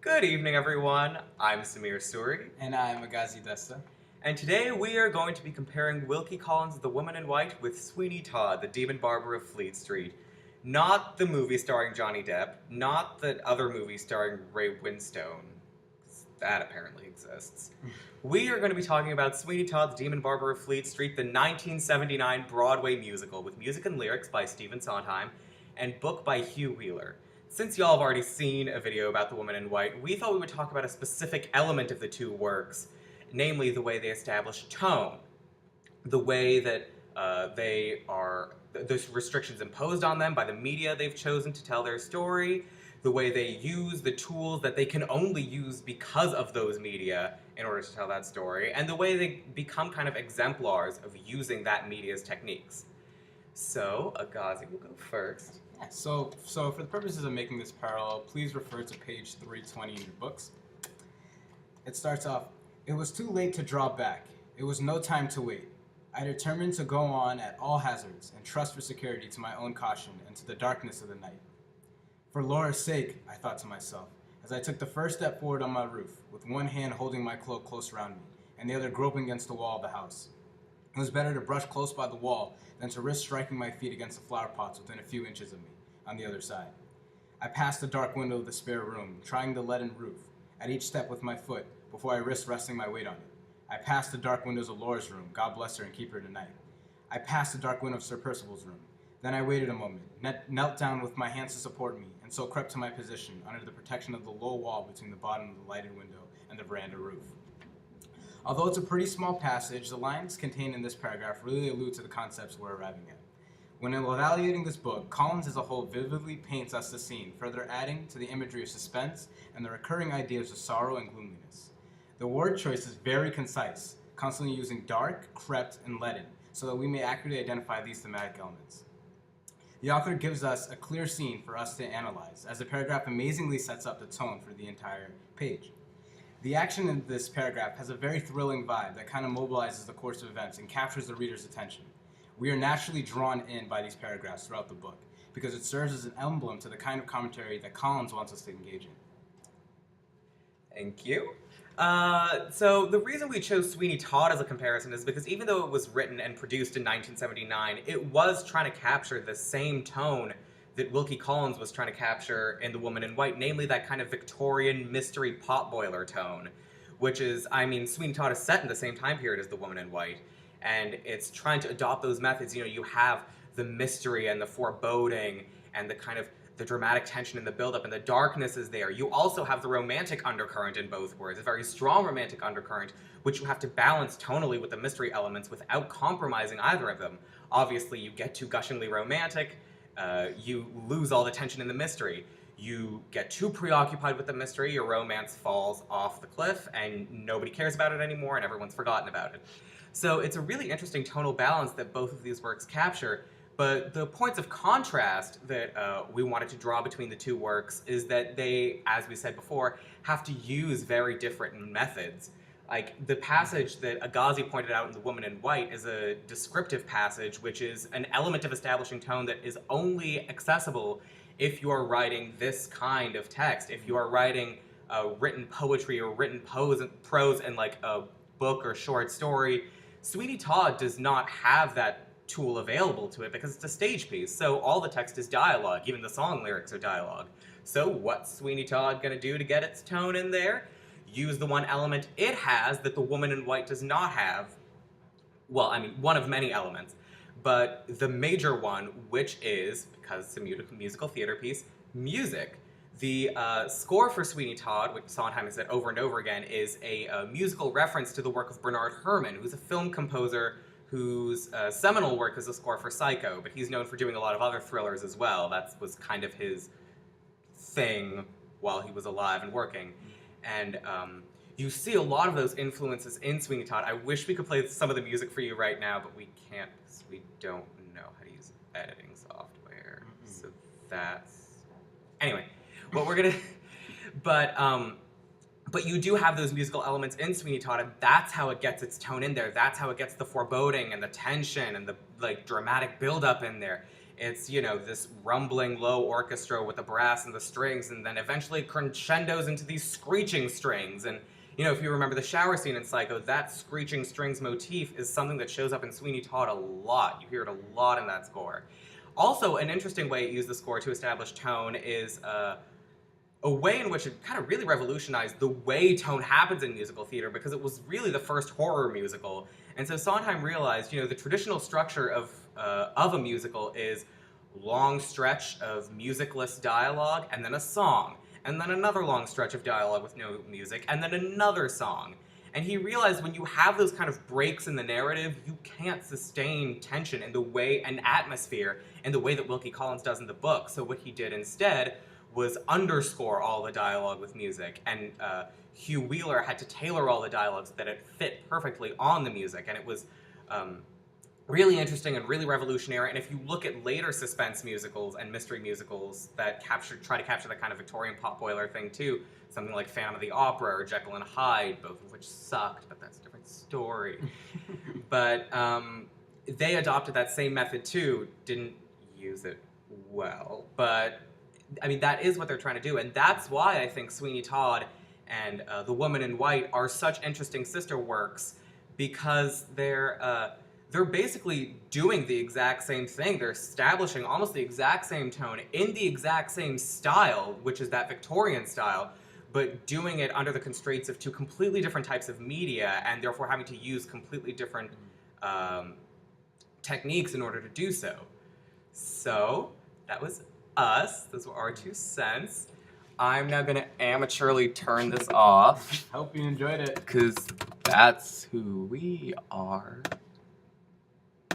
Good evening, everyone. I'm Samir Suri, And I'm Agazi Desta. and today we are going to be comparing Wilkie Collins' The Woman in White with Sweeney Todd, the Demon Barber of Fleet Street. Not the movie starring Johnny Depp, not the other movie starring Ray Winstone. That apparently exists. We are going to be talking about Sweeney Todd's Demon Barber of Fleet Street, the 1979 Broadway musical with music and lyrics by Stephen Sondheim and book by Hugh Wheeler. Since y'all have already seen a video about The Woman in White, we thought we would talk about a specific element of the two works, namely the way they establish tone, the way that those restrictions imposed on them by the media they've chosen to tell their story, the way they use the tools that they can only use because of those media in order to tell that story, and the way they become kind of exemplars of using that media's techniques. So, Agazi will go first. So for the purposes of making this parallel, please refer to page 320 in your books. It starts off, "It was too late to draw back. It was no time to wait. I determined to go on at all hazards and trust for security to my own caution and to the darkness of the night. For Laura's sake, I thought to myself, as I took the first step forward on my roof, with one hand holding my cloak close around me, and the other groping against the wall of the house. It was better to brush close by the wall than to risk striking my feet against the flower pots within a few inches of me, on the other side. I passed the dark window of the spare room, trying the leaden roof, at each step with my foot, before I risked resting my weight on it. I passed the dark windows of Laura's room, God bless her and keep her tonight. I passed the dark window of Sir Percival's room. Then I waited a moment, knelt down with my hands to support me, and so crept to my position under the protection of the low wall between the bottom of the lighted window and the veranda roof." Although it's a pretty small passage, the lines contained in this paragraph really allude to the concepts we're arriving at. When evaluating this book, Collins as a whole vividly paints us the scene, further adding to the imagery of suspense and the recurring ideas of sorrow and gloominess. The word choice is very concise, constantly using dark, crept, and leaden, so that we may accurately identify these thematic elements. The author gives us a clear scene for us to analyze, as the paragraph amazingly sets up the tone for the entire page. The action in this paragraph has a very thrilling vibe that kind of mobilizes the course of events and captures the reader's attention. We are naturally drawn in by these paragraphs throughout the book, because it serves as an emblem to the kind of commentary that Collins wants us to engage in. Thank you. So the reason we chose Sweeney Todd as a comparison is because even though it was written and produced in 1979, it was trying to capture the same tone that Wilkie Collins was trying to capture in The Woman in White, namely that kind of Victorian mystery potboiler tone, which is, Sweeney Todd is set in the same time period as The Woman in White, and it's trying to adopt those methods. You have the mystery and the foreboding and the kind of the dramatic tension and the buildup and the darkness is there. You also have the romantic undercurrent in both words, a very strong romantic undercurrent, which you have to balance tonally with the mystery elements without compromising either of them. Obviously, you get too gushingly romantic, you lose all the tension in the mystery. You get too preoccupied with the mystery, your romance falls off the cliff, and nobody cares about it anymore, and everyone's forgotten about it. So it's a really interesting tonal balance that both of these works capture, but the points of contrast that we wanted to draw between the two works is that they, as we said before, have to use very different methods. Like, the passage that Agazi pointed out in The Woman in White is a descriptive passage, which is an element of establishing tone that is only accessible if you are writing this kind of text. If you are writing written poetry or written prose in like a book or short story, Sweeney Todd does not have that tool available to it because it's a stage piece. So all the text is dialogue, even the song lyrics are dialogue. So what's Sweeney Todd gonna do to get its tone in there? Use the one element it has that The Woman in White does not have. Well, one of many elements, but the major one, which is, because it's a musical theater piece, music. The score for Sweeney Todd, which Sondheim has said over and over again, is a musical reference to the work of Bernard Herrmann, who's a film composer whose seminal work is the score for Psycho, but he's known for doing a lot of other thrillers as well. That was kind of his thing while he was alive and working. And you see a lot of those influences in Sweeney Todd. I wish we could play some of the music for you right now, but we can't because we don't know how to use editing software. So that's... Anyway, what we're gonna... But you do have those musical elements in Sweeney Todd, and that's how it gets its tone in there. That's how it gets the foreboding and the tension and the dramatic buildup in there. It's, you know, this rumbling low orchestra with the brass and the strings, and then eventually crescendos into these screeching strings. And, you know, if you remember the shower scene in Psycho, that screeching strings motif is something that shows up in Sweeney Todd a lot. You hear it a lot in that score. Also, an interesting way it used the score to establish tone is a way in which it kind of really revolutionized the way tone happens in musical theater, because it was really the first horror musical. And so Sondheim realized, you know, the traditional structure of a musical is long stretch of musicless dialogue, and then a song, and then another long stretch of dialogue with no music, and then another song. And he realized when you have those kind of breaks in the narrative, you can't sustain tension in the way, and atmosphere, in the way that Wilkie Collins does in the book. So what he did instead was underscore all the dialogue with music, and Hugh Wheeler had to tailor all the dialogue so that it fit perfectly on the music, and it was really interesting and really revolutionary. And if you look at later suspense musicals and mystery musicals that try to capture the kind of Victorian potboiler thing too, something like Phantom of the Opera or Jekyll and Hyde, both of which sucked, but that's a different story. But they adopted that same method too, didn't use it well, but I mean, that is what they're trying to do, and that's why I think Sweeney Todd and The Woman in White are such interesting sister works, because they're basically doing the exact same thing. They're establishing almost the exact same tone in the exact same style, which is that Victorian style, but doing it under the constraints of two completely different types of media, and therefore having to use completely different techniques in order to do so. So, that was us. Those were our 2 cents. I'm now going to amateurly turn this off. Hope you enjoyed it. Because that's who we are.